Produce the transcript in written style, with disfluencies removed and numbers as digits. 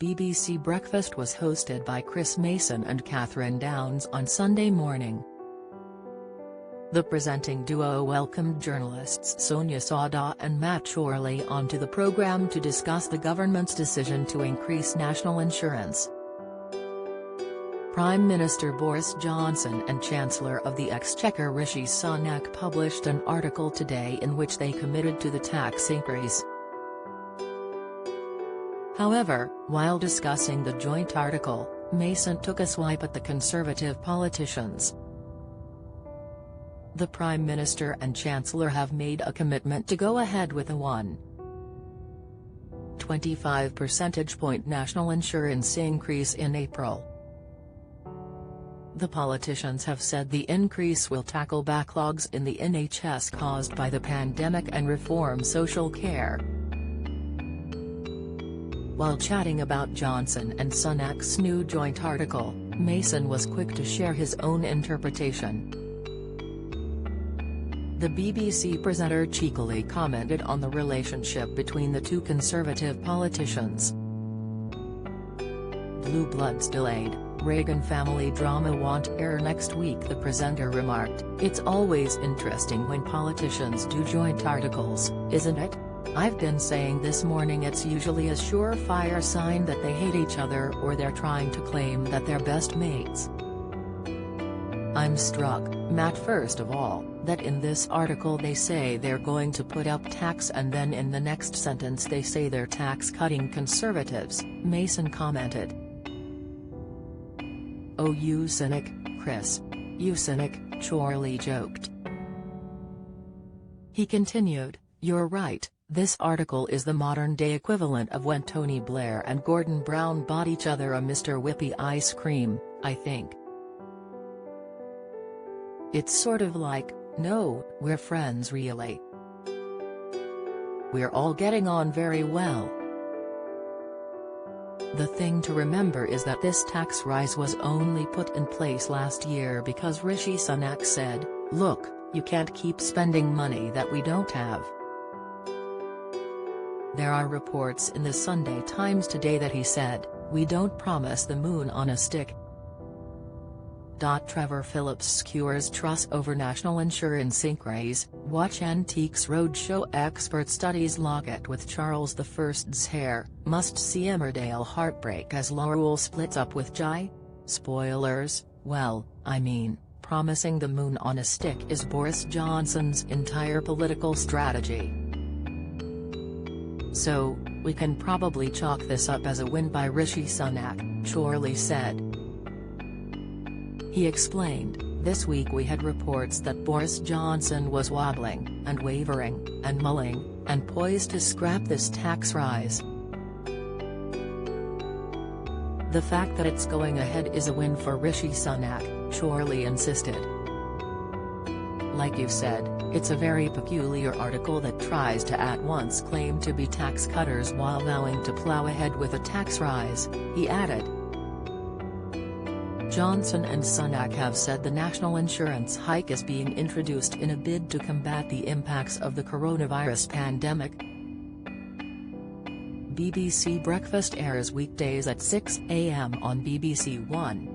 BBC Breakfast was hosted by Chris Mason and Catherine Downs on Sunday morning. The presenting duo welcomed journalists Sonia Sauda and Matt Chorley onto the programme to discuss the government's decision to increase national insurance. Prime Minister Boris Johnson and Chancellor of the Exchequer Rishi Sunak published an article today in which they committed to the tax increase. However, while discussing the joint article, Mason took a swipe at the Conservative politicians. The Prime Minister and Chancellor have made a commitment to go ahead with a 1.25 percentage point national insurance increase in April. The politicians have said the increase will tackle backlogs in the NHS caused by the pandemic and reform social care. While chatting about Johnson and Sunak's new joint article, Mason was quick to share his own interpretation. The BBC presenter cheekily commented on the relationship between the two Conservative politicians. Blue bloods delayed, Reagan family drama won't air next week, the presenter remarked. It's always interesting when politicians do joint articles, isn't it? I've been saying this morning it's usually a surefire sign that they hate each other or they're trying to claim that they're best mates. I'm struck, Matt, first of all, that in this article they say they're going to put up tax and then in the next sentence they say they're tax-cutting Conservatives, Mason commented. Oh, you cynic, Chris. You cynic, Chorley joked. He continued, you're right, this article is the modern-day equivalent of when Tony Blair and Gordon Brown bought each other a Mr. Whippy ice cream, I think. It's sort of like, no, we're friends really. We're all getting on very well. The thing to remember is that this tax rise was only put in place last year because Rishi Sunak said, look, you can't keep spending money that we don't have. There are reports in the Sunday Times today that he said, we don't promise the moon on a stick. Trevor Phillips skewers truss over national insurance increase, watch Antiques Roadshow expert studies Locket with Charles I's hair, must see Emmerdale heartbreak as Laurel splits up with Jai? Spoilers, well, I mean, promising the moon on a stick is Boris Johnson's entire political strategy. So, we can probably chalk this up as a win by Rishi Sunak, Chorley said. He explained, this week we had reports that Boris Johnson was wobbling, and wavering, and mulling, and poised to scrap this tax rise. The fact that it's going ahead is a win for Rishi Sunak, Chorley insisted. Like you said, it's a very peculiar article that tries to at once claim to be tax cutters while vowing to plow ahead with a tax rise, he added. Johnson and Sunak have said the national insurance hike is being introduced in a bid to combat the impacts of the coronavirus pandemic. BBC Breakfast airs weekdays at 6 a.m. on BBC One.